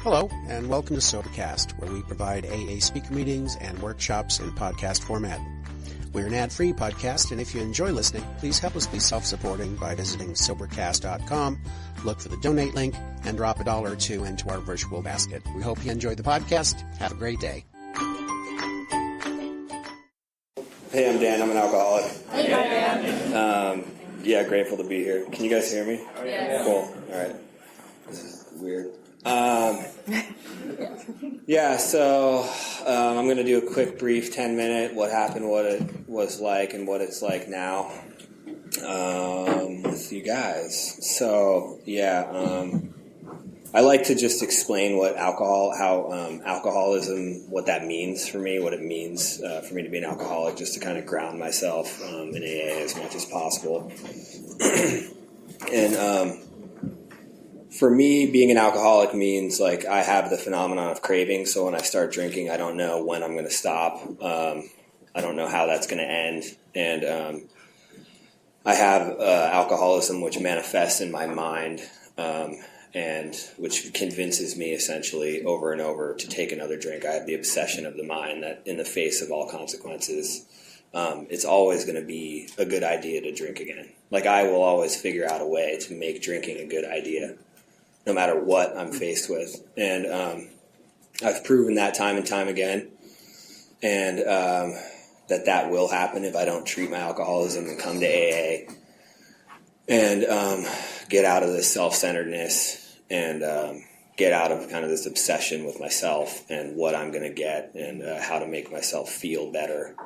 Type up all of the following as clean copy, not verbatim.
Hello, and welcome to Sobercast, where we provide AA speaker meetings and workshops in podcast format. We're an ad-free podcast, and if you enjoy listening, please help us be self-supporting by visiting Sobercast.com, look for the donate link, and drop $1 or $2 into our virtual basket. We hope you enjoy the podcast. Have a great day. Hey, I'm Dan. I'm an alcoholic. Hey, Dan. Grateful to be here. Can you guys hear me? Yes. Cool. All right. This is weird. I'm going to do a quick, brief 10-minute what happened, what it was like, and what it's like now with you guys. I like to just explain what alcoholism, what that means for me, what it means for me to be an alcoholic, just to kind of ground myself in AA as much as possible. For me, being an alcoholic means like I have the phenomenon of craving. So when I start drinking, I don't know when I'm going to stop. I don't know how that's going to end. And I have alcoholism, which manifests in my mind and which convinces me essentially over and over to take another drink. I have the obsession of the mind that in the face of all consequences, it's always going to be a good idea to drink again. Like I will always figure out a way to make drinking a good idea, no matter what I'm faced with. And I've proven that time and time again, and that will happen if I don't treat my alcoholism and come to AA and get out of this self-centeredness and get out of kind of this obsession with myself and what I'm going to get and how to make myself feel better,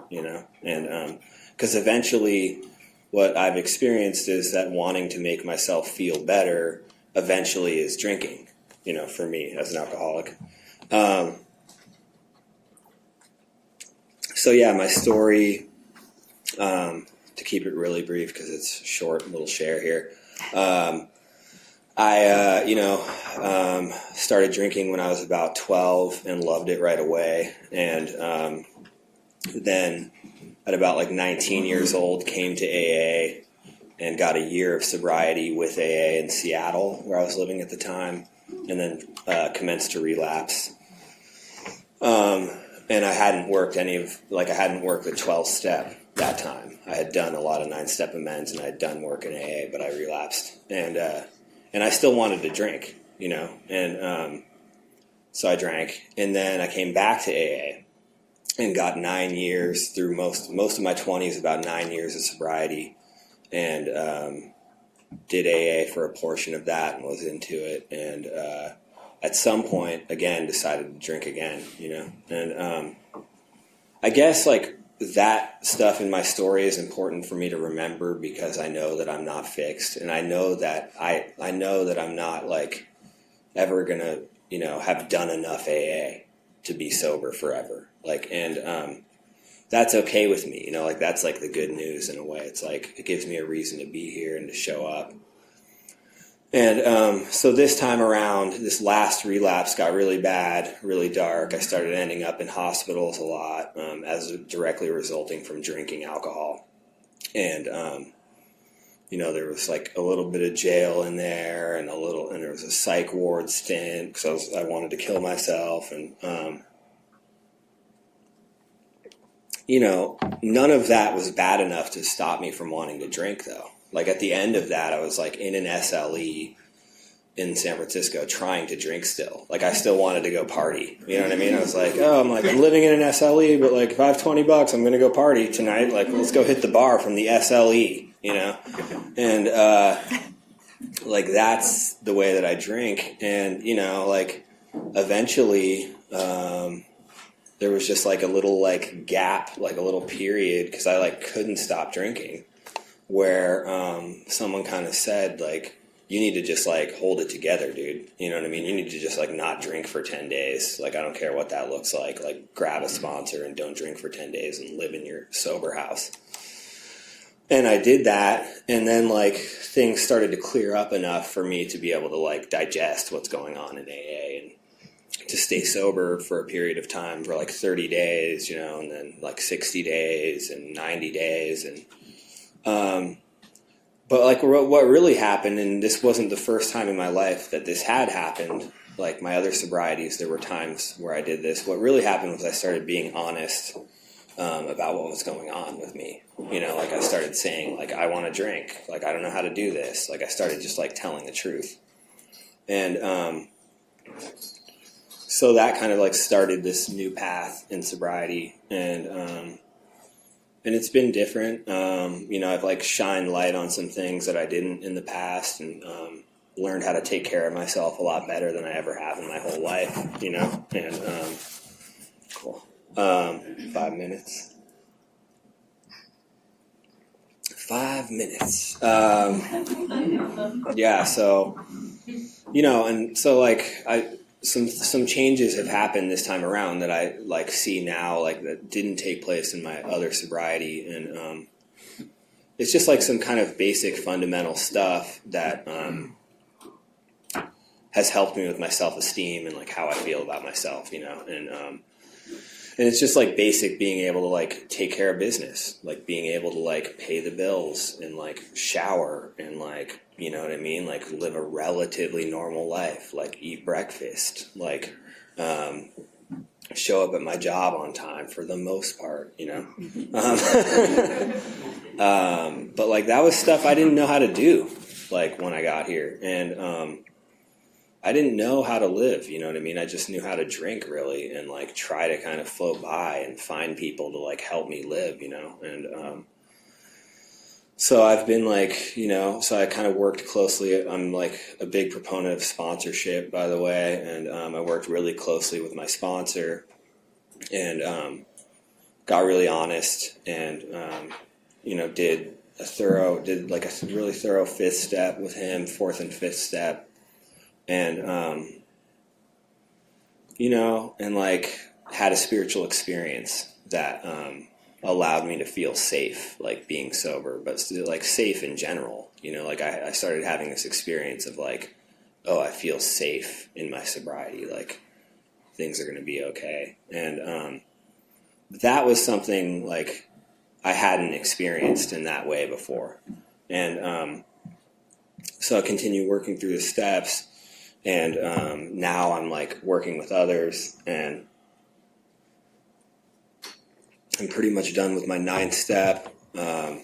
And because eventually what I've experienced is that wanting to make myself feel better eventually is drinking, for me as an alcoholic. My story, to keep it really brief because it's short, little share here. I started drinking when I was about 12 and loved it right away. And then at about 19 years old, came to AA and got a year of sobriety with AA in Seattle, where I was living at the time, and then commenced to relapse. And I hadn't worked I hadn't worked the 12-step that time. I had done a lot of 9-step amends, and I had done work in AA, but I relapsed. And I still wanted to drink, and so I drank. And then I came back to AA and got 9 years through most of my 20s, about 9 years of sobriety. And did AA for a portion of that and was into it. And at some point, again, decided to drink again, And I guess that stuff in my story is important for me to remember because I know that I'm not fixed. And I know that I know that I'm not ever going to, have done enough AA to be sober forever. That's okay with me, that's the good news in a way. It's it gives me a reason to be here and to show up. And so this time around, this last relapse got really bad, really dark. I started ending up in hospitals a lot as directly resulting from drinking alcohol. And, there was a little bit of jail in there and there was a psych ward stint because I wanted to kill myself. And, none of that was bad enough to stop me from wanting to drink, though. At the end of that, I was in an SLE in San Francisco trying to drink still. I still wanted to go party. You know what I mean? I was I'm living in an SLE, but if I have $20, I'm going to go party tonight. Let's go hit the bar from the SLE, And, that's the way that I drink. And, eventually, there was just a little gap, a little period, because I couldn't stop drinking, where someone kind of said you need to just hold it together, dude. You know what I mean? You need to just not drink for 10 days. I don't care what that looks like. Grab a sponsor and don't drink for 10 days and live in your sober house. And I did that, and then things started to clear up enough for me to be able to digest what's going on in AA and to stay sober for a period of time for 30 days, and then 60 days and 90 days. And But like what really happened, and this wasn't the first time in my life that this had happened, like my other sobrieties, there were times where I did this. What really happened was I started being honest about what was going on with me. Like I started saying, like, I want to drink. Like, I don't know how to do this. Like, I started just like telling the truth. And so that kind of like started this new path in sobriety. And it's been different. I've like shined light on some things that I didn't in the past, and learned how to take care of myself a lot better than I ever have in my whole life, and cool. 5 minutes. 5 minutes. Yeah, so, and so like some changes have happened this time around that I like see now, like that didn't take place in my other sobriety. And it's just like some kind of basic fundamental stuff that has helped me with my self-esteem and like how I feel about myself, and it's just like basic being able to like take care of business, like being able to like pay the bills and like shower and like, you know what I mean? Like live a relatively normal life, like eat breakfast, like show up at my job on time for the most part, but like that was stuff I didn't know how to do, like when I got here. And I didn't know how to live, you know what I mean? I just knew how to drink, really, and like try to kind of float by and find people to like help me live, and so I've been like, so I kind of worked closely. I'm like a big proponent of sponsorship, by the way, and I worked really closely with my sponsor and got really honest and did like a really thorough fifth step with him, fourth and fifth step. And, and like had a spiritual experience that allowed me to feel safe, like being sober, but still like safe in general. Like I started having this experience of like, oh, I feel safe in my sobriety. Like things are going to be okay. And that was something like I hadn't experienced in that way before. And so I continued working through the steps. And now I'm like working with others, and I'm pretty much done with my 9th step. And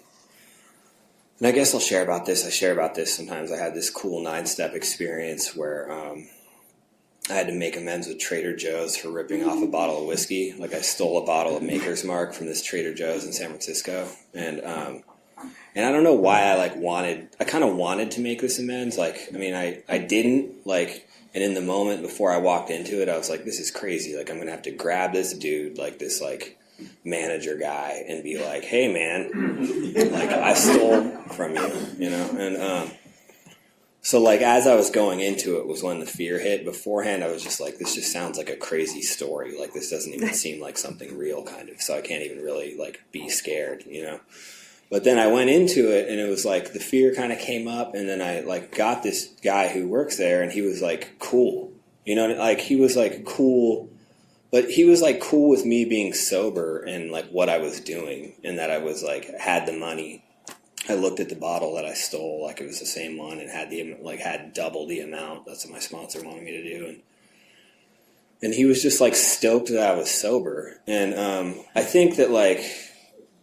I guess I'll share about this. I share about this sometimes. I had this cool 9-step experience where I had to make amends with Trader Joe's for ripping off a bottle of whiskey. Like I stole a bottle of Maker's Mark from this Trader Joe's in San Francisco, and I don't know why I kind of wanted to make this amends. Like, I mean, I didn't, like, and in the moment before I walked into it, I was like, this is crazy. Like, I'm going to have to grab this dude, like this, like, manager guy and be like, hey, man, like, I stole from you, And so, like, as I was going into it was when the fear hit. Beforehand, I was just like, this just sounds like a crazy story. Like, this doesn't even seem like something real, kind of. So I can't even really, like, be scared, But then I went into it, and it was like the fear kind of came up, and then I like got this guy who works there, and he was like cool, like he was like cool, but he was like cool with me being sober and like what I was doing, and that I was like had the money. I looked at the bottle that I stole, like it was the same one, and had double the amount. That's what my sponsor wanted me to do, and he was just like stoked that I was sober, and I think that like.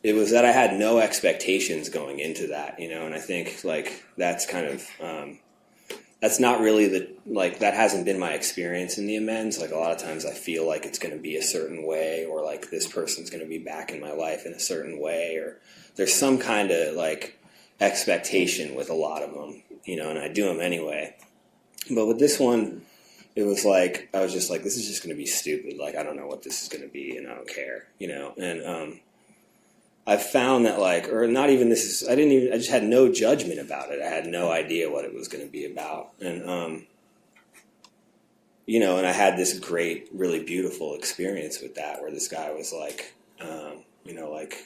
It was that I had no expectations going into that, and I think like that's kind of, that's not really that hasn't been my experience in the amends. Like a lot of times I feel like it's going to be a certain way, or like this person's going to be back in my life in a certain way, or there's some kind of like expectation with a lot of them, and I do them anyway. But with this one, it was like, I was just like, this is just going to be stupid. Like, I don't know what this is going to be, and I don't care, and, I've found that like, or not even this is, I just had no judgment about it. I had no idea what it was going to be about. And, and I had this great, really beautiful experience with that, where this guy was like, like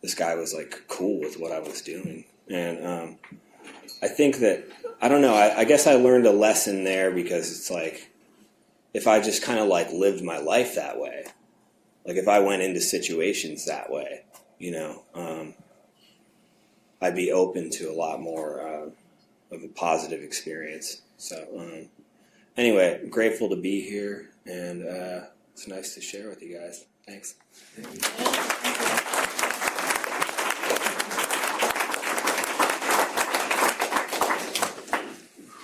this guy was like cool with what I was doing. And, I think that, I don't know, I guess I learned a lesson there, because it's like, if I just kind of like lived my life that way, like if I went into situations that way, I'd be open to a lot more of a positive experience. So anyway, I'm grateful to be here, and it's nice to share with you guys. Thanks.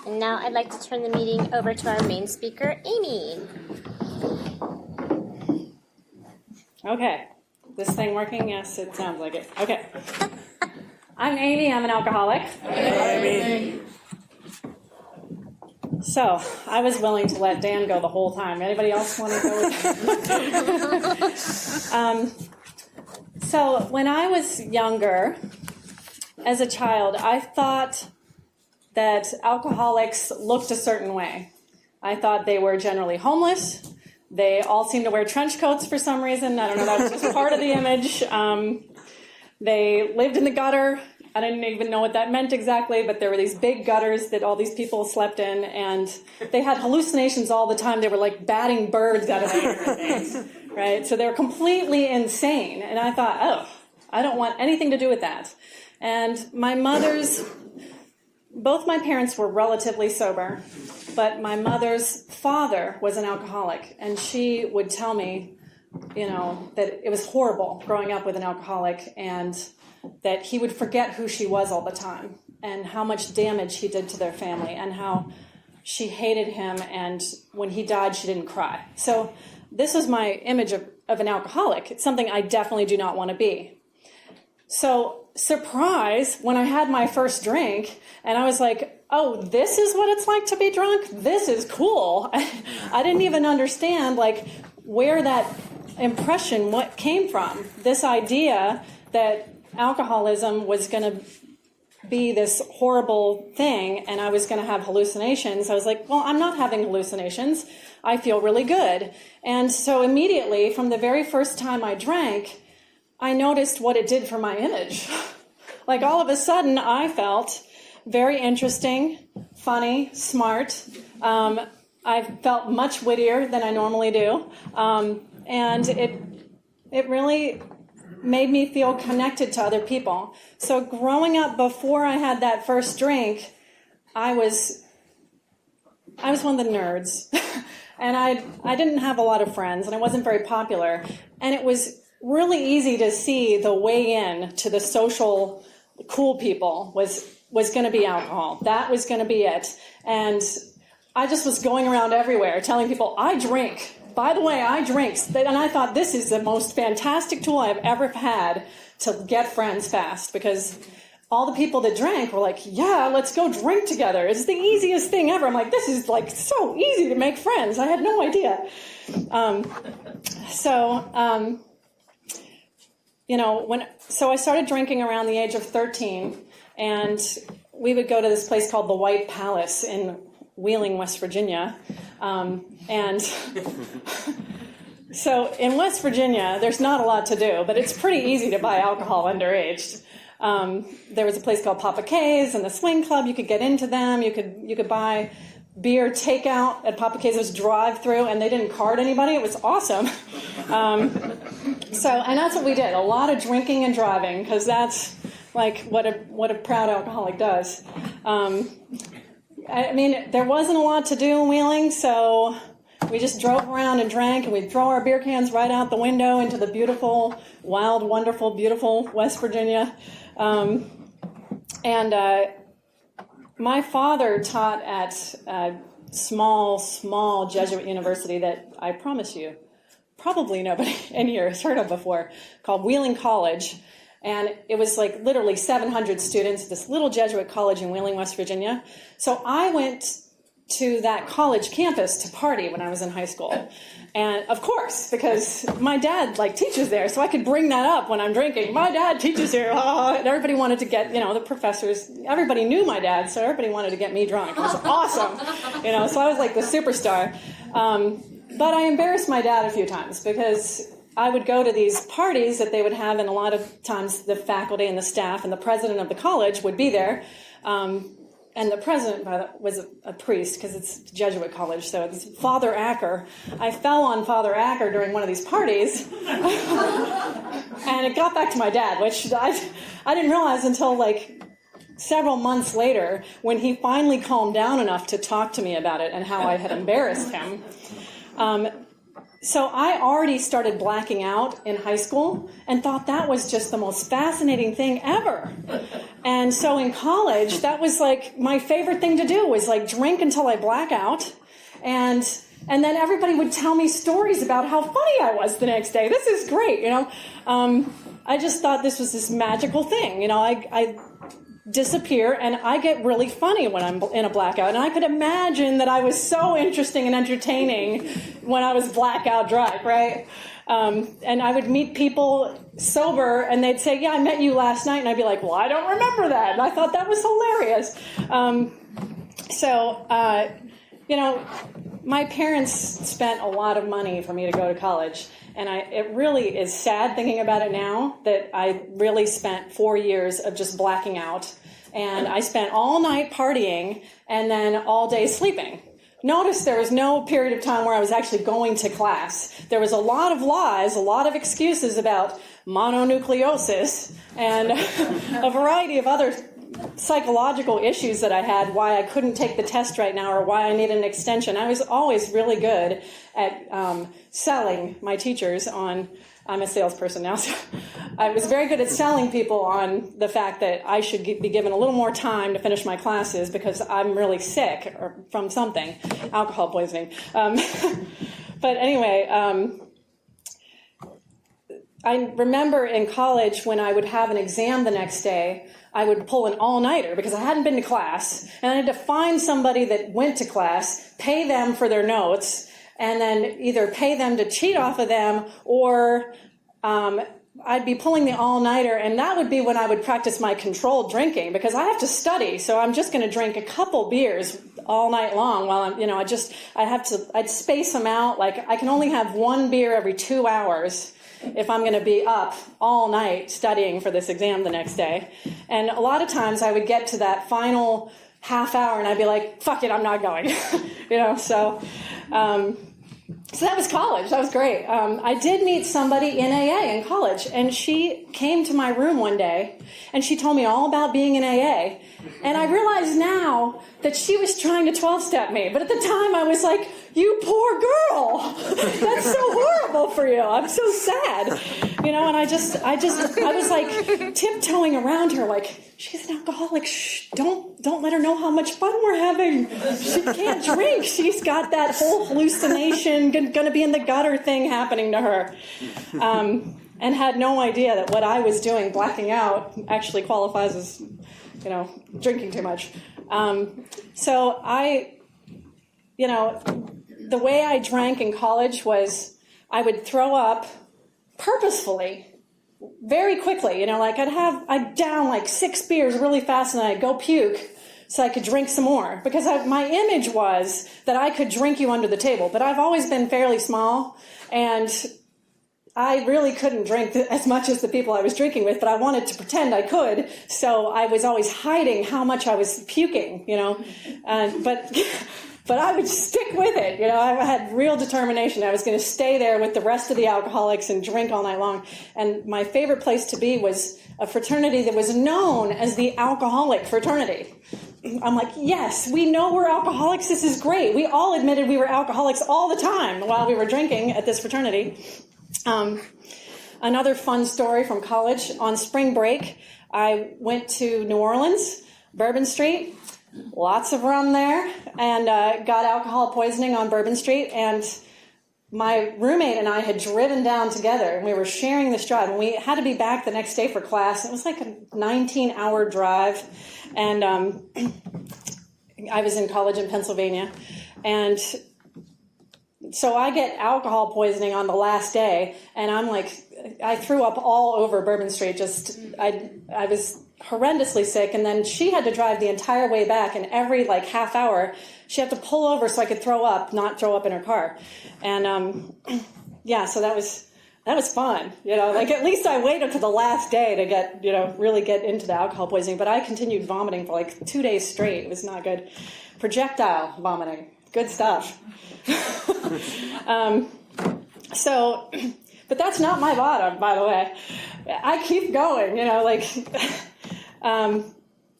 And now I'd like to turn the meeting over to our main speaker, Amy. Okay. This thing working? Yes, it sounds like it. Okay. I'm Amy. I'm an alcoholic. Hi, Amy. So I was willing to let Dan go the whole time. Anybody else want to go with Dan? So when I was younger, as a child, I thought that alcoholics looked a certain way. I thought they were generally homeless. They all seemed to wear trench coats for some reason. I don't know, that was just part of the image. They lived in the gutter. I didn't even know what that meant exactly, but there were these big gutters that all these people slept in, and they had hallucinations all the time. They were like batting birds out of the air and things, right? So they were completely insane. And I thought, oh, I don't want anything to do with that. And both my parents were relatively sober, but my mother's father was an alcoholic, and she would tell me, that it was horrible growing up with an alcoholic, and that he would forget who she was all the time, and how much damage he did to their family, and how she hated him, and when he died, she didn't cry. So this is my image of an alcoholic. It's something I definitely do not want to be. So, surprise, when I had my first drink, and I was like, oh, this is what it's like to be drunk? This is cool. I didn't even understand, where that impression came from. This idea that alcoholism was going to be this horrible thing, and I was going to have hallucinations. I was like, well, I'm not having hallucinations. I feel really good. And so immediately, from the very first time I drank, I noticed what it did for my image. All of a sudden, I felt very interesting, funny, smart. I felt much wittier than I normally do. And it really made me feel connected to other people. So growing up, before I had that first drink, I was one of the nerds. And I didn't have a lot of friends, and I wasn't very popular. And it was really easy to see the way in to the social cool people was going to be alcohol. That was going to be it. And I just was going around everywhere telling people, I drink. By the way, I drink. And I thought, this is the most fantastic tool I've ever had to get friends fast, because all the people that drank were like, yeah, let's go drink together. It's the easiest thing ever. I'm like, this is so easy to make friends. I had no idea. So I started drinking around the age of 13, and we would go to this place called the White Palace in Wheeling, West Virginia. So in West Virginia, there's not a lot to do, but it's pretty easy to buy alcohol underage. There was a place called Papa K's and the Swing Club. You could get into them. You could buy beer takeout at Papa K's. It was drive-through, and they didn't card anybody. It was awesome. And that's what we did. A lot of drinking and driving, because that's what a proud alcoholic does. There wasn't a lot to do in Wheeling, so we just drove around and drank, and we'd throw our beer cans right out the window into the beautiful, wild, wonderful, beautiful West Virginia. My father taught at a small Jesuit university that I promise you, probably nobody in here has heard of before, called Wheeling College. And it was literally 700 students at this little Jesuit college in Wheeling, West Virginia. So I went to that college campus to party when I was in high school. And of course, because my dad teaches there, so I could bring that up when I'm drinking. My dad teaches here. And everybody wanted to get, the professors, everybody knew my dad, so everybody wanted to get me drunk. It was awesome. So I was the superstar. But I embarrassed my dad a few times, because I would go to these parties that they would have, and a lot of times the faculty and the staff and the president of the college would be there. and the president was a priest, because it's Jesuit college, so it's Father Acker. I fell on Father Acker during one of these parties, and it got back to my dad, which I didn't realize until like several months later, when he finally calmed down enough to talk to me about it and how I had embarrassed him. So I already started blacking out in high school and thought that was just the most fascinating thing ever. And so in college, that was like my favorite thing to do, was like drink until I black out. And then everybody would tell me stories about how funny I was the next day. This is great, you know. I just thought this was this magical thing. You know, I disappear and I get really funny when I'm in a blackout. And I could imagine that I was so interesting and entertaining when I was blackout drunk, right? And I would meet people sober and they'd say, yeah, I met you last night. And I'd be like, well, I don't remember that. And I thought that was hilarious. You know, my parents spent a lot of money for me to go to college. And it really is sad thinking about it now that I really spent 4 years of just blacking out. And I spent all night partying and then all day sleeping. Notice there was no period of time where I was actually going to class. There was a lot of lies, a lot of excuses about mononucleosis and a variety of other psychological issues that I had, why I couldn't take the test right now or why I needed an extension. I was always really good at selling my teachers on, I'm a salesperson now, so I was very good at selling people on the fact that I should be given a little more time to finish my classes because I'm really sick or from something, alcohol poisoning. But anyway, I remember in college when I would have an exam the next day, I would pull an all-nighter because I hadn't been to class, and I had to find somebody that went to class, pay them for their notes, and then either pay them to cheat off of them, or I'd be pulling the all-nighter, and that would be when I would practice my controlled drinking because I have to study, so I'm just going to drink a couple beers all night long while I'm, you know, I'd space them out. Like I can only have one beer every 2 hours if I'm going to be up all night studying for this exam the next day. And a lot of times I would get to that final half hour and I'd be like, fuck it, I'm not going. You know, so that was college. That was great. I did meet somebody in AA in college, and she came to my room one day and she told me all about being in AA. And I realize now that she was trying to 12-step me. But at the time I was like, you poor girl. That's so horrible for you. I'm so sad. You know, and I was like tiptoeing around her like, she's an alcoholic. Shh, don't let her know how much fun we're having. She can't drink. She's got that whole hallucination, going to be in the gutter thing happening to her. And had no idea that what I was doing, blacking out, actually qualifies as, you know, drinking too much. So you know, the way I drank in college was I would throw up purposefully, very quickly. You know, like I'd down like 6 beers really fast and then I'd go puke so I could drink some more. Because my image was that I could drink you under the table. But I've always been fairly small, and I really couldn't drink as much as the people I was drinking with, but I wanted to pretend I could. So I was always hiding how much I was puking, you know. But I would stick with it. You know, I had real determination. I was going to stay there with the rest of the alcoholics and drink all night long. And my favorite place to be was a fraternity that was known as the alcoholic fraternity. I'm like, yes, we know we're alcoholics. This is great. We all admitted we were alcoholics all the time while we were drinking at this fraternity. Another fun story from college. On spring break, I went to New Orleans, Bourbon Street. Lots of rum there, and got alcohol poisoning on Bourbon Street. And my roommate and I had driven down together, and we were sharing this drive, and we had to be back the next day for class. It was like a 19-hour drive, and I was in college in Pennsylvania, and so I get alcohol poisoning on the last day, and I'm like, I threw up all over Bourbon Street. I was horrendously sick, and then she had to drive the entire way back, and every like half hour she had to pull over so I could throw up, not throw up in her car. And yeah, so that was that was fun. Like at least I waited to the last day to get, really get into the alcohol poisoning. But I continued vomiting for like 2 days straight. It was not good. Projectile vomiting. Good stuff. But that's not my bottom, by the way. I keep going,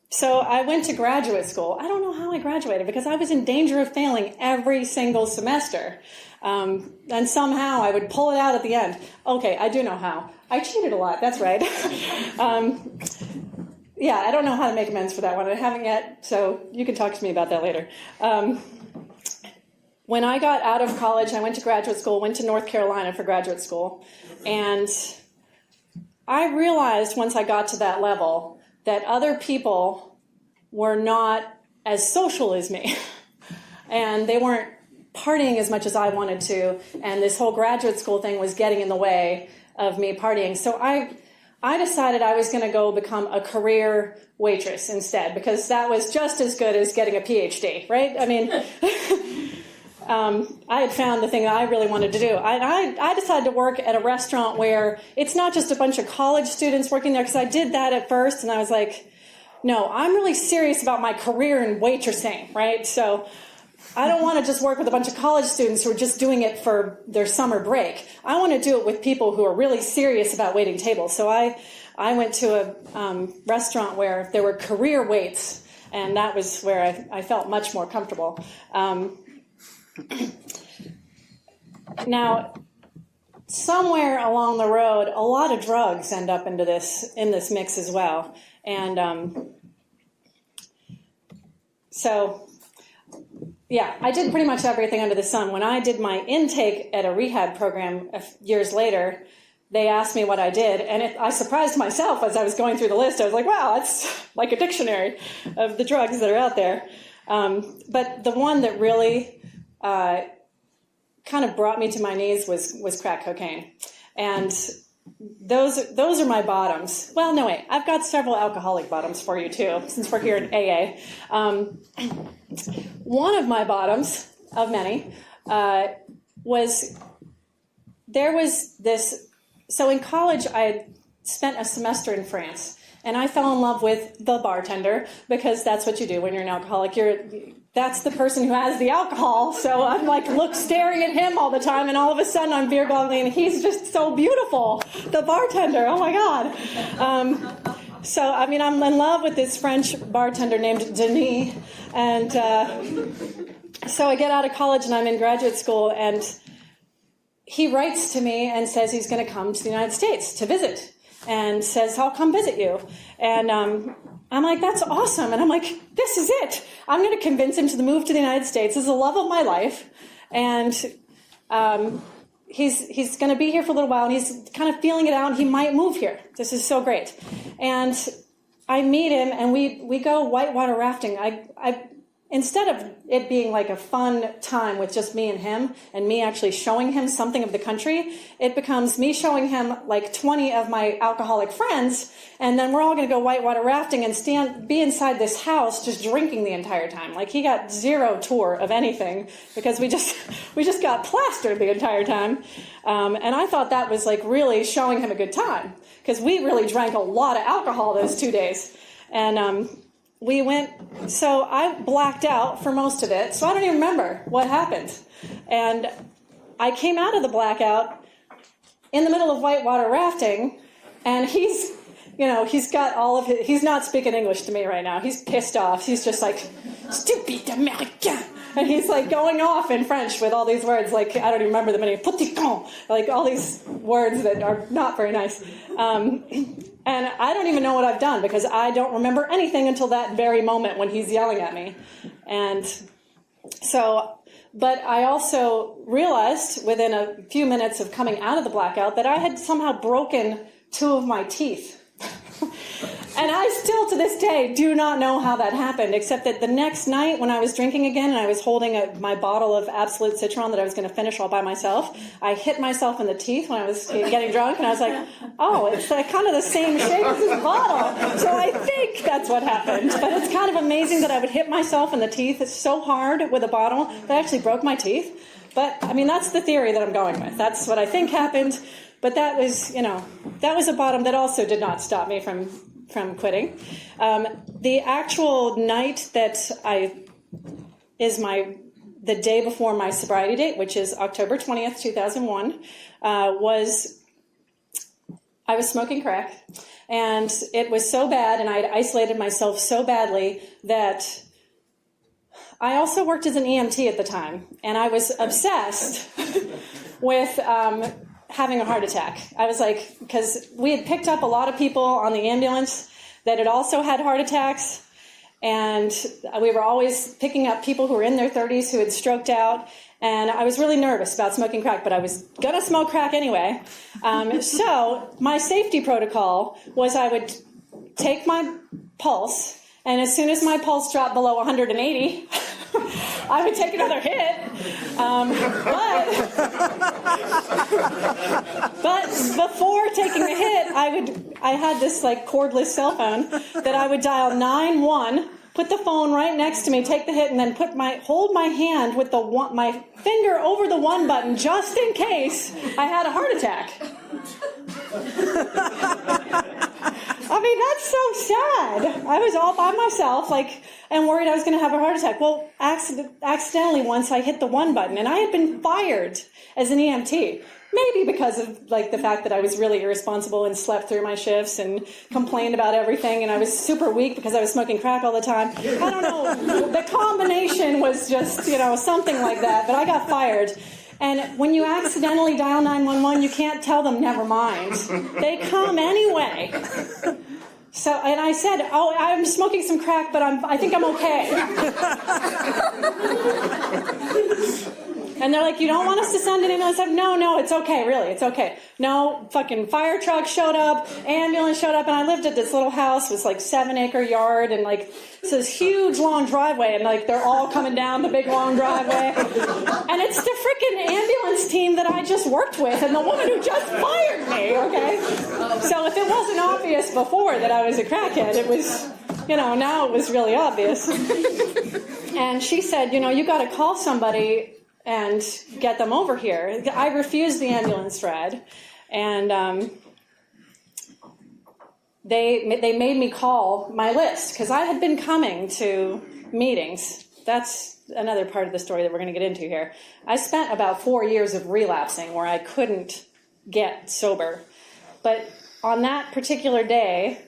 So I went to graduate school. I don't know how I graduated because I was in danger of failing every single semester. And somehow I would pull it out at the end. Okay, I do know how. I cheated a lot, that's right. Yeah, I don't know how to make amends for that one. I haven't yet, so you can talk to me about that later. When I got out of college, I went to graduate school, went to North Carolina for graduate school, and I realized once I got to that level that other people were not as social as me, and they weren't partying as much as I wanted to, and this whole graduate school thing was getting in the way of me partying. So I decided I was going to go become a career waitress instead, because that was just as good as getting a PhD, right? I mean, I had found the thing that I really wanted to do. I decided to work at a restaurant where it's not just a bunch of college students working there, because I did that at first, and I was like, no, I'm really serious about my career in waitressing, right? So I don't want to just work with a bunch of college students who are just doing it for their summer break. I want to do it with people who are really serious about waiting tables. So I went to a restaurant where there were career waits, and that was where I felt much more comfortable. Now, somewhere along the road, a lot of drugs end up in this mix as well. And so, yeah, I did pretty much everything under the sun. When I did my intake at a rehab program years later, they asked me what I did, and I surprised myself as I was going through the list. I was like, wow, it's like a dictionary of the drugs that are out there. But the one that really kind of brought me to my knees was crack cocaine. And those are my bottoms. Well, no, wait. I've got several alcoholic bottoms for you, too, since we're here in AA. One of my bottoms, of many, was this. So in college, I had spent a semester in France, and I fell in love with the bartender, because that's what you do when you're an alcoholic. That's the person who has the alcohol. So I'm like staring at him all the time, and all of a sudden I'm beer goggling, and he's just so beautiful. The bartender, oh my God. So, I mean, I'm in love with this French bartender named Denis. And so I get out of college and I'm in graduate school, and he writes to me and says he's going to come to the United States to visit, and says, I'll come visit you. And I'm like, that's awesome. And I'm like, this is it. I'm going to convince him to move to the United States. This is the love of my life. And he's going to be here for a little while, and he's kind of feeling it out. He might move here. This is so great. And I meet him, and we go whitewater rafting. Instead of it being like a fun time with just me and him, and me actually showing him something of the country, it becomes me showing him like 20 of my alcoholic friends, and then we're all going to go whitewater rafting and be inside this house just drinking the entire time. Like, he got zero tour of anything because we just got plastered the entire time. And I thought that was like really showing him a good time, because we really drank a lot of alcohol those 2 days. And so I blacked out for most of it, so I don't even remember what happened. And I came out of the blackout in the middle of whitewater rafting, and he's got all of he's not speaking English to me right now. He's pissed off. He's just like, stupid American. And he's like going off in French with all these words, like, I don't even remember them anymore, petit con, like all these words that are not very nice. And I don't even know what I've done, because I don't remember anything until that very moment when he's yelling at me. And so, but I also realized within a few minutes of coming out of the blackout that I had somehow broken 2 of my teeth. And I still, to this day, do not know how that happened, except that the next night when I was drinking again and I was holding my bottle of Absolute Citron that I was going to finish all by myself, I hit myself in the teeth when I was getting drunk, and I was like, oh, it's kind of the same shape as this bottle. So I think that's what happened. But it's kind of amazing that I would hit myself in the teeth. It's so hard with a bottle that I actually broke my teeth. But, I mean, that's the theory that I'm going with. That's what I think happened. But that was, that was a bottom that also did not stop me from quitting. The actual night that is the day before my sobriety date, which is October 20th, 2001, I was smoking crack, and it was so bad, and I had isolated myself so badly that I also worked as an EMT at the time, and I was obsessed with having a heart attack. I was like, because we had picked up a lot of people on the ambulance that had also had heart attacks, and we were always picking up people who were in their 30s who had stroked out, and I was really nervous about smoking crack, but I was going to smoke crack anyway. So my safety protocol was I would take my pulse, and as soon as my pulse dropped below 180, I would take another hit. But before taking the hit, I had this like cordless cell phone that I would dial 911, put the phone right next to me, take the hit, and then hold my hand with my finger over the 1 button just in case I had a heart attack. I mean, that's so sad. I was all by myself, and worried I was going to have a heart attack. Well, accidentally once I hit the 1 button, and I had been fired as an EMT. Maybe because of the fact that I was really irresponsible and slept through my shifts and complained about everything, and I was super weak because I was smoking crack all the time. I don't know. The combination was just, something like that. But I got fired. And when you accidentally dial 911, you can't tell them never mind. They come anyway. So, and I said, I'm smoking some crack, but I think I'm okay. And they're like, you don't want us to send an ambulance? I said, no, it's okay, really, it's okay. No, fucking fire truck showed up, ambulance showed up, and I lived at this little house. It was 7-acre yard, and so this huge long driveway, and they're all coming down the big long driveway. And it's the freaking ambulance team that I just worked with, and the woman who just fired me, okay? So if it wasn't obvious before that I was a crackhead, it was, now it was really obvious. And she said, you got to call somebody and get them over here. I refused the ambulance ride, and they made me call my list, because I had been coming to meetings. That's another part of the story that we're going to get into here. I spent about 4 years of relapsing where I couldn't get sober. But on that particular day,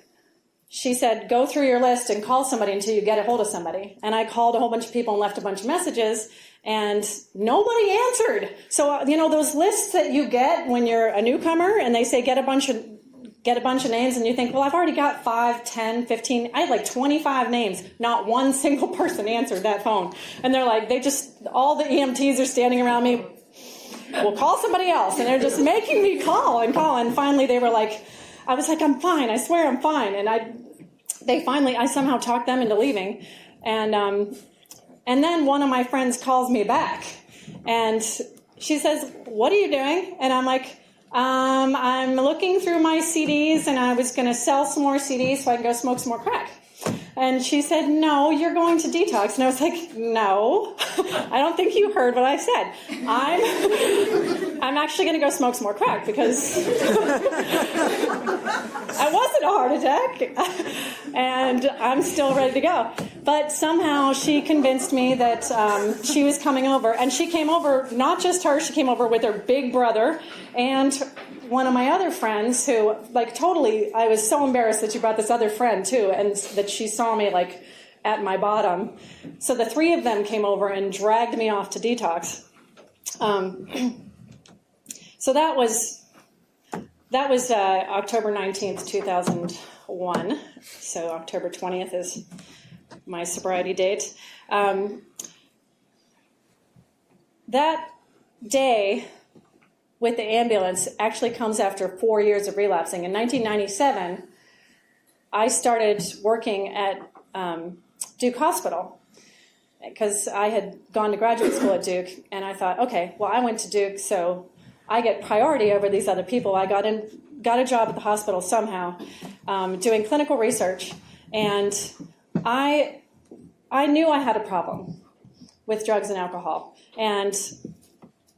she said, go through your list and call somebody until you get a hold of somebody. And I called a whole bunch of people and left a bunch of messages, and nobody answered. So, those lists that you get when you're a newcomer and they say get a bunch of names, and you think, well, I've already got 5, 10, 15. I had 25 names. Not one single person answered that phone. And they're all the EMTs are standing around me. Well, call somebody else. And they're just making me call. And finally they were I was I'm fine. I swear I'm fine. And I somehow talked them into leaving. And then one of my friends calls me back, and she says, what are you doing? And I'm like, I'm looking through my CDs, and I was going to sell some more CDs so I can go smoke some more crack. And she said, no, you're going to detox. And I was like, no, I don't think you heard what I said. I'm actually going to go smoke some more crack, because I wasn't a heart attack, and I'm still ready to go. But somehow she convinced me that she was coming over, and she came over, not just her, she came over with her big brother and one of my other friends who, totally, I was so embarrassed that she brought this other friend too, and that she saw me at my bottom. So the three of them came over and dragged me off to detox. So that was October 19th, 2001. So October 20th is my sobriety date. That day with the ambulance actually comes after 4 years of relapsing. In 1997, I started working at Duke Hospital, because I had gone to graduate school at Duke, and I thought, okay, well, I went to Duke, so I get priority over these other people. I got a job at the hospital somehow, doing clinical research, and I knew I had a problem with drugs and alcohol, and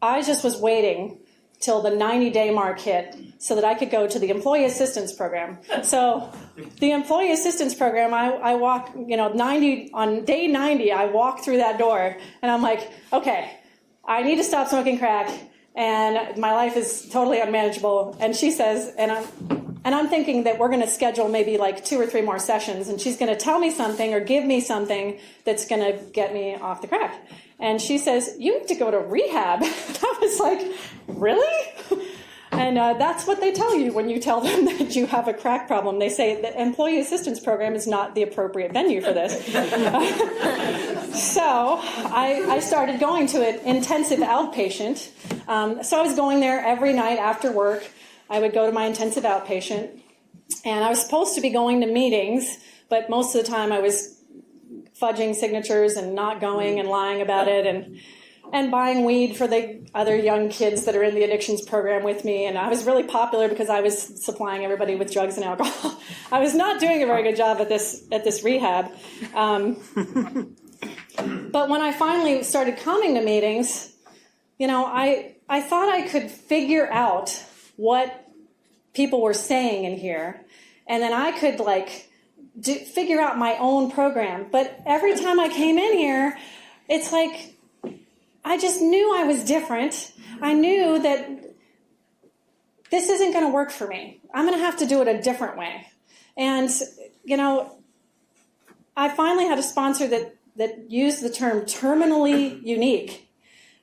I just was waiting till the 90-day mark hit so that I could go to the employee assistance program. So the employee assistance program, I walk, on day 90, I walk through that door and I'm like, okay, I need to stop smoking crack and my life is totally unmanageable. And she says, and I'm thinking that we're going to schedule maybe like 2 or 3 more sessions and she's going to tell me something or give me something that's going to get me off the crack. And she says, you need to go to rehab. I was like, really? And that's what they tell you when you tell them that you have a crack problem. They say the employee assistance program is not the appropriate venue for this. So I started going to an intensive outpatient. So I was going there every night after work. I would go to my intensive outpatient. And I was supposed to be going to meetings, but most of the time I was fudging signatures and not going and lying about it and buying weed for the other young kids that are in the addictions program with me. And I was really popular because I was supplying everybody with drugs and alcohol. I was not doing a very good job at this rehab. But when I finally started coming to meetings, I thought I could figure out what people were saying in here. And then I could figure out my own program. But every time I came in here, it's like I just knew I was different. I knew that this isn't going to work for me. I'm going to have to do it a different way. And, I finally had a sponsor that used the term terminally unique.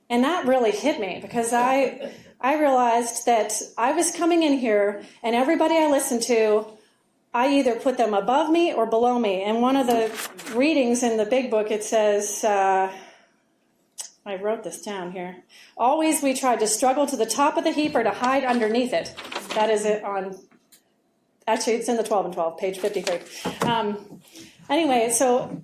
And that really hit me because I realized that I was coming in here and everybody I listened to, I either put them above me or below me. And one of the readings in the big book, it says, I wrote this down here. Always we tried to struggle to the top of the heap or to hide underneath it. That is it actually it's in the 12 and 12, page 53. Anyway, so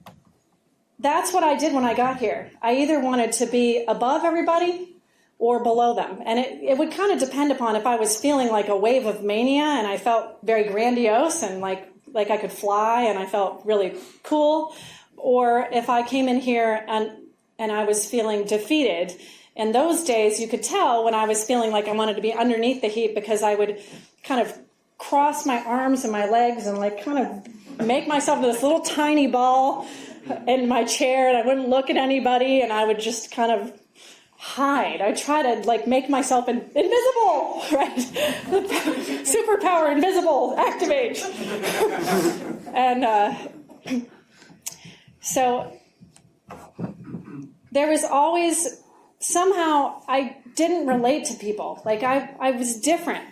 that's what I did when I got here. I either wanted to be above everybody or below them. And it would kind of depend upon if I was feeling like a wave of mania and I felt very grandiose and like I could fly and I felt really cool, or if I came in here and I was feeling defeated. In those days, you could tell when I was feeling like I wanted to be underneath the heap because I would kind of cross my arms and my legs and kind of make myself into this little tiny ball in my chair, and I wouldn't look at anybody, and I would just kind of hide. I try to make myself invisible, right? Superpower invisible, activate. And so there was always, somehow I didn't relate to people. I was different.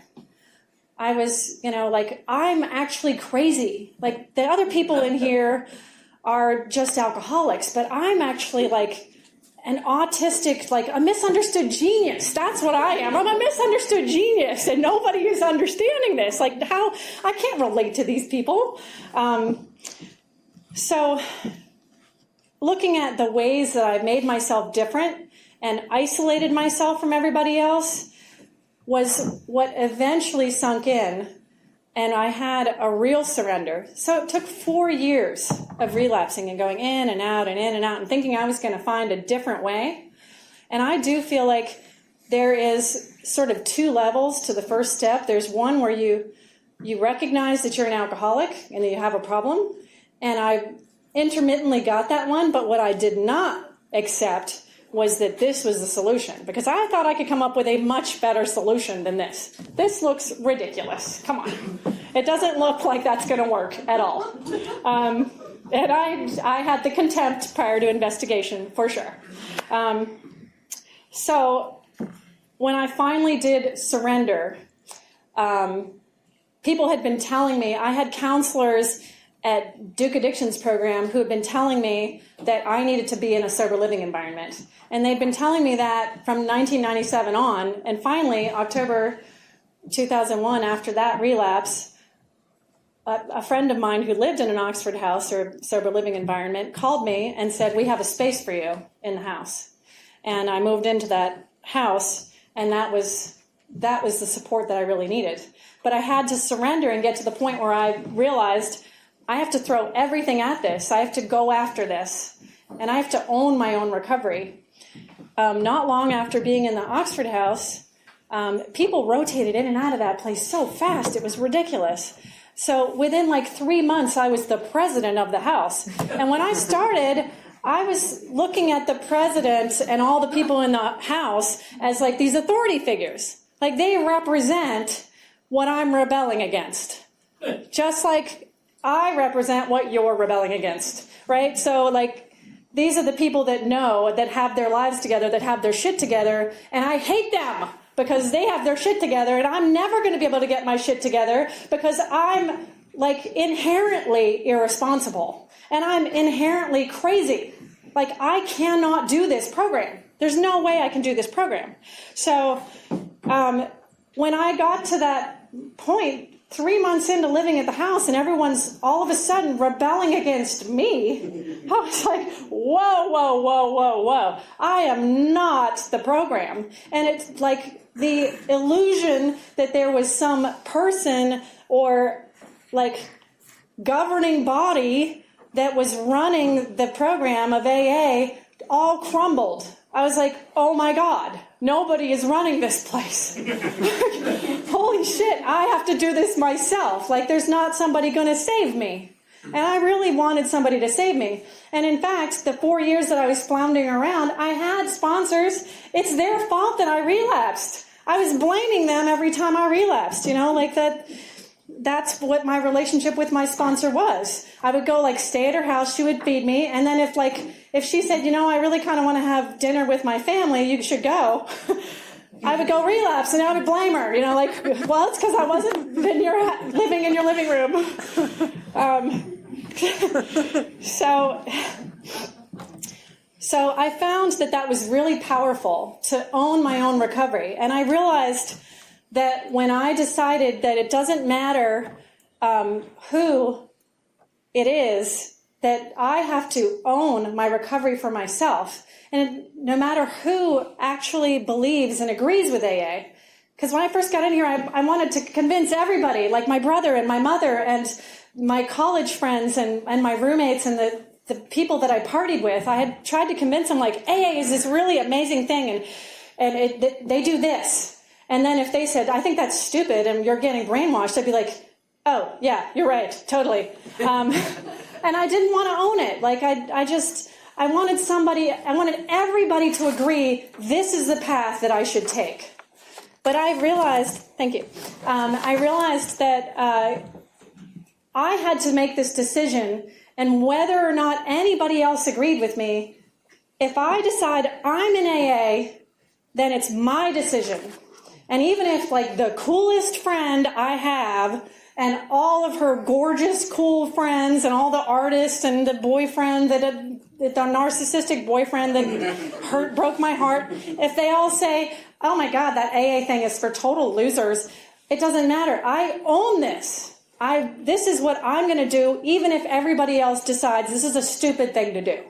I was, I'm actually crazy. The other people in here are just alcoholics, but I'm actually an autistic, a misunderstood genius. That's what I am. I'm a misunderstood genius, and nobody is understanding this. How I can't relate to these people. So looking at the ways that I made myself different and isolated myself from everybody else was what eventually sunk in, and I had a real surrender. So it took 4 years of relapsing and going in and out and in and out and thinking I was going to find a different way. And I do feel like there is sort of 2 levels to the first step. There's one where you recognize that you're an alcoholic and that you have a problem. And I intermittently got that one, but what I did not accept was that this was the solution, because I thought I could come up with a much better solution than this. This looks ridiculous. Come on. It doesn't look like that's going to work at all. And I had the contempt prior to investigation, for sure. So when I finally did surrender, people had been telling me, I had counselors at Duke Addictions program who had been telling me that I needed to be in a sober living environment. And they'd been telling me that from 1997 on. And finally, October 2001, after that relapse, a friend of mine who lived in an Oxford house or sober living environment called me and said, we have a space for you in the house. And I moved into that house, and that was the support that I really needed. But I had to surrender and get to the point where I realized I have to throw everything at this. I have to go after this, and I have to own my own recovery. Not long after being in the Oxford house, People rotated in and out of that place so fast, it was ridiculous. So within like 3 months, I was the president of the house. And when I started, I was looking at the president and all the people in the house as like these authority figures. Like they represent what I'm rebelling against. Just like I represent what you're rebelling against, right? So like these are the people that know, that have their lives together, that have their shit together, and I hate them because they have their shit together, and I'm never going to be able to get my shit together because I'm like inherently irresponsible and I'm inherently crazy. Like I cannot do this program. There's no way I can do this program. So when I got to that point, 3 months into living at the house and everyone's all of a sudden rebelling against me, I was like, whoa, whoa, whoa, whoa, whoa. I am not the program. And it's like the illusion that there was some person or like governing body that was running the program of AA all crumbled. I was like, oh my God, nobody is running this place. Holy shit, I have to do this myself. Like there's not somebody going to save me. And I really wanted somebody to save me. And in fact, the 4 years that I was floundering around, I had sponsors. It's their fault that I relapsed. I was blaming them every time I relapsed, you know, like that's what my relationship with my sponsor was. I would go like stay at her house, she would feed me, and then if she said, you know, I really kind of want to have dinner with my family, you should go, I would go relapse and I would blame her, you know, like, well, it's because I wasn't living in your living room. So I found that was really powerful to own my own recovery. And I realized that when I decided that it doesn't matter who it is, that I have to own my recovery for myself. And no matter who actually believes and agrees with AA. Because when I first got in here, I wanted to convince everybody, like my brother and my mother and my college friends and my roommates and the people that I partied with. I had tried to convince them, like, AA is this really amazing thing, and they do this. And then if they said, I think that's stupid and you're getting brainwashed, I'd be like, oh, yeah, you're right, totally. And I didn't want to own it. Like, I wanted everybody to agree this is the path that I should take. But I realized, thank you, I realized that I had to make this decision, and whether or not anybody else agreed with me, if I decide I'm in AA, then it's my decision. And even if, like, the coolest friend I have and all of her gorgeous, cool friends and all the artists and the boyfriend, the narcissistic boyfriend that broke my heart, if they all say, oh my God, that AA thing is for total losers, it doesn't matter. I own this. This is what I'm going to do, even if everybody else decides this is a stupid thing to do.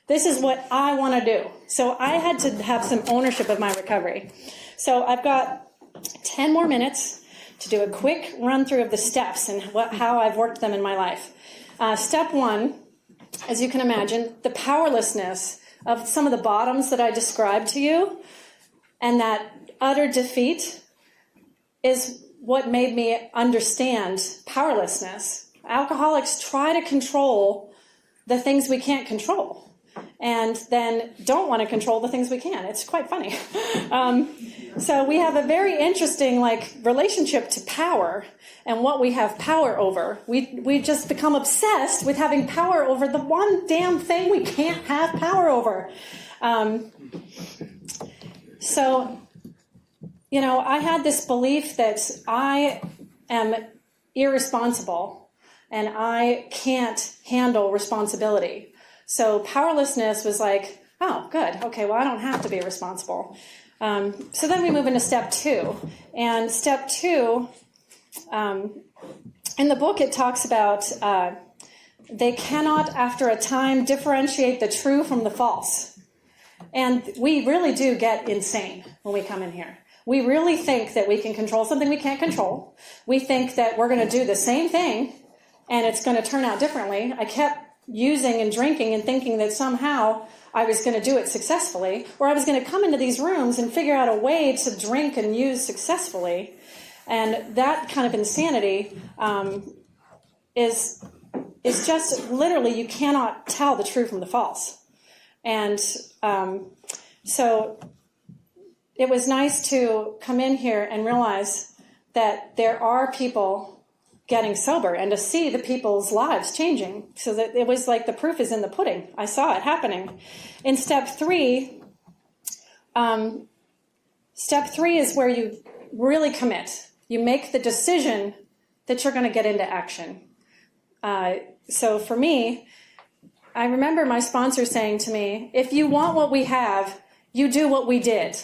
This is what I want to do. So I had to have some ownership of my recovery. So I've got 10 more minutes to do a quick run through of the steps and how I've worked them in my life. Step 1, as you can imagine, the powerlessness of some of the bottoms that I described to you and that utter defeat is what made me understand powerlessness. Alcoholics try to control the things we can't control and then don't want to control the things we can. It's quite funny. So we have a very interesting relationship to power and what we have power over. We just become obsessed with having power over the one damn thing we can't have power over. So, you know, I had this belief that I am irresponsible and I can't handle responsibility. So powerlessness was like, oh, good. Okay, well, I don't have to be responsible. So then we move into step 2. And step 2, in the book it talks about they cannot, after a time, differentiate the true from the false. And we really do get insane when we come in here. We really think that we can control something we can't control. We think that we're going to do the same thing and it's going to turn out differently. I kept using and drinking and thinking that somehow I was going to do it successfully, or I was going to come into these rooms and figure out a way to drink and use successfully. And that kind of insanity is just literally, you cannot tell the true from the false. And so it was nice to come in here and realize that there are people getting sober and to see the people's lives changing. So that it was like the proof is in the pudding. I saw it happening. In step 3 is where you really commit. You make the decision that you're going to get into action. So for me, I remember my sponsor saying to me, if you want what we have, you do what we did.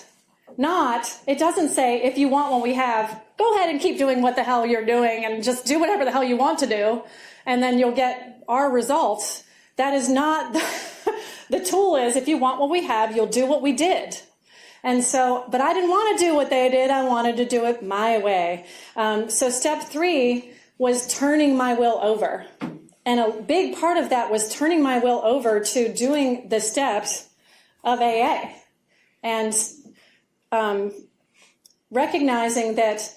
It doesn't say, if you want what we have, go ahead and keep doing what the hell you're doing and just do whatever the hell you want to do, and then you'll get our results. That is not, the tool is, if you want what we have, you'll do what we did. And so, but I didn't want to do what they did. I wanted to do it my way. So step 3 was turning my will over. And a big part of that was turning my will over to doing the steps of AA. And recognizing that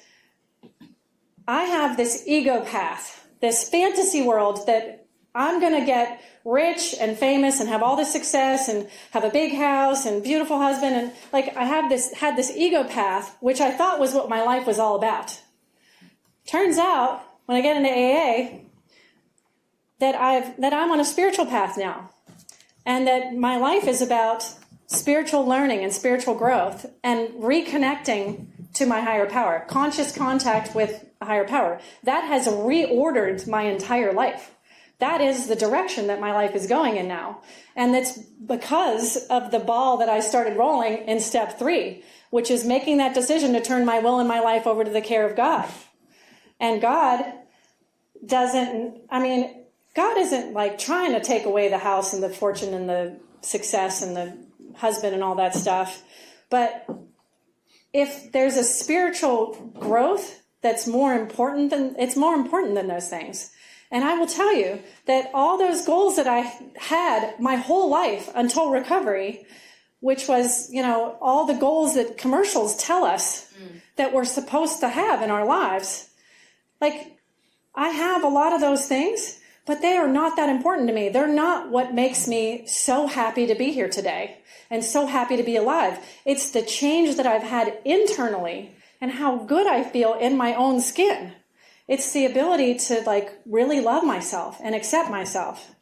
I have this ego path, this fantasy world that I'm going to get rich and famous and have all this success and have a big house and beautiful husband. And like I had this ego path, which I thought was what my life was all about. Turns out when I get into AA that I'm on a spiritual path now, and that my life is about spiritual learning and spiritual growth and reconnecting to my higher power, conscious contact with a higher power. That has reordered my entire life. That is the direction that my life is going in now. And that's because of the ball that I started rolling in step 3, which is making that decision to turn my will and my life over to the care of God. And God isn't like trying to take away the house and the fortune and the success and the husband and all that stuff. But if there's a spiritual growth that's more important than those things. And I will tell you that all those goals that I had my whole life until recovery, which was, all the goals that commercials tell us that we're supposed to have in our lives. Like, I have a lot of those things, but they are not that important to me. They're not what makes me so happy to be here today and so happy to be alive. It's the change that I've had internally and how good I feel in my own skin. It's the ability to really love myself and accept myself.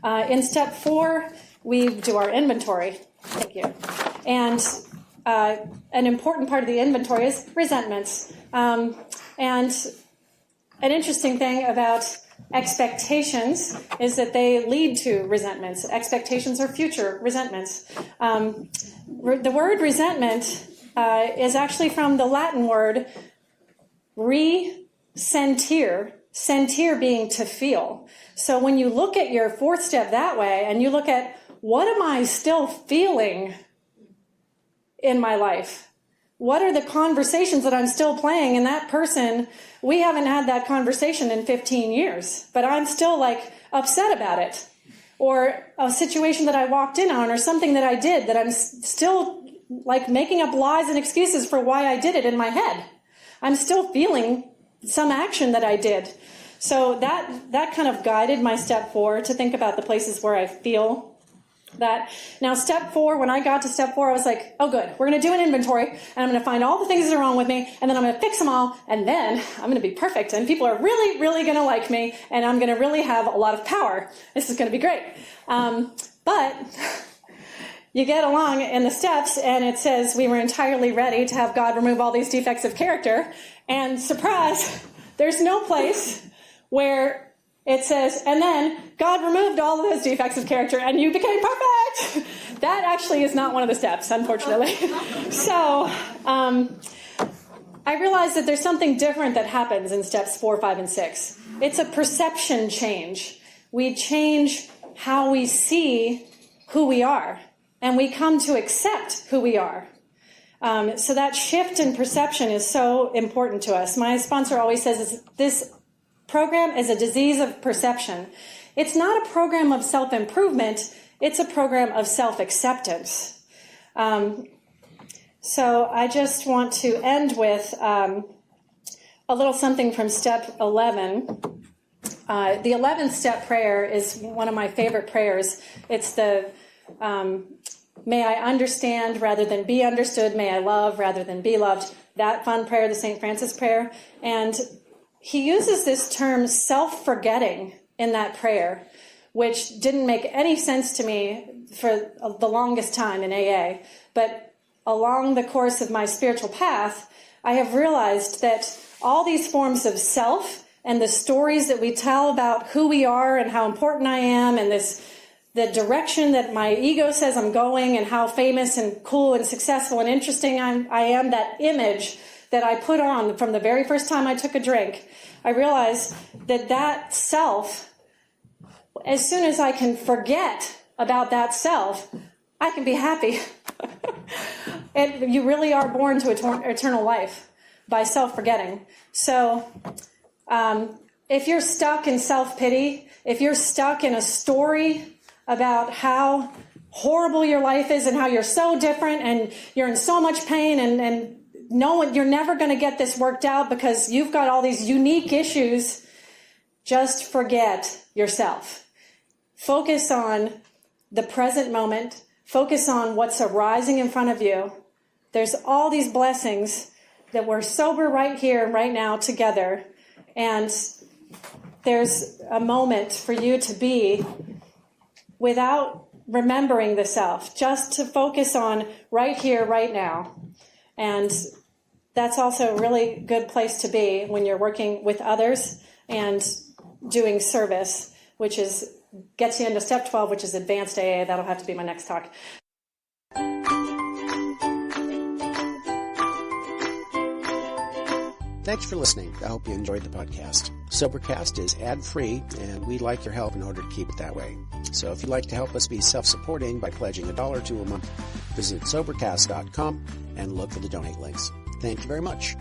In step 4, we do our inventory. Thank you. And an important part of the inventory is resentments. And an interesting thing about expectations is that they lead to resentments. Expectations are future resentments. The word resentment is actually from the Latin word resentire, sentire being to feel. So when you look at your 4th step that way and you look at what am I still feeling in my life? What are the conversations that I'm still playing? And that person, we haven't had that conversation in 15 years, but I'm still upset about it. Or a situation that I walked in on or something that I did that I'm still making up lies and excuses for why I did it in my head. I'm still feeling some action that I did. So that kind of guided my step 4 to think about the places where I feel that. Now, step 4, when I got to step 4, I was like, oh, good. We're going to do an inventory, and I'm going to find all the things that are wrong with me, and then I'm going to fix them all, and then I'm going to be perfect, and people are really, really going to like me, and I'm going to really have a lot of power. This is going to be great. But you get along in the steps, and it says we were entirely ready to have God remove all these defects of character, and surprise, there's no place where it says, and then God removed all of those defects of character and you became perfect. That actually is not one of the steps, unfortunately. So I realized that there's something different that happens in steps 4, 5, and 6. It's a perception change. We change how we see who we are, and we come to accept who we are. So that shift in perception is so important to us. My sponsor always says this program is a disease of perception. it's not a program of self-improvement, it's a program of self-acceptance. So I just want to end with a little something from step 11. The 11th step prayer is one of my favorite prayers. It's the may I understand rather than be understood, may I love rather than be loved. That fun prayer, the St. Francis prayer. And he uses this term self-forgetting in that prayer, which didn't make any sense to me for the longest time in AA. But along the course of my spiritual path, I have realized that all these forms of self and the stories that we tell about who we are and how important I am and the direction that my ego says I'm going and how famous and cool and successful and interesting I am, that image that I put on from the very first time I took a drink, I realized that self, as soon as I can forget about that self, I can be happy. And you really are born to eternal life by self-forgetting. So if you're stuck in self-pity, if you're stuck in a story about how horrible your life is and how you're so different and you're in so much pain and you're never going to get this worked out because you've got all these unique issues, just forget yourself. Focus on the present moment. Focus on what's arising in front of you. There's all these blessings that we're sober right here, right now, together. And there's a moment for you to be without remembering the self, just to focus on right here, right now. And that's also a really good place to be when you're working with others and doing service, which gets you into step 12, which is advanced AA. That'll have to be my next talk. Thanks for listening. I hope you enjoyed the podcast. Sobercast is ad-free, and we'd like your help in order to keep it that way. So if you'd like to help us be self-supporting by pledging $1 or $2 a month, visit Sobercast.com and look for the donate links. Thank you very much.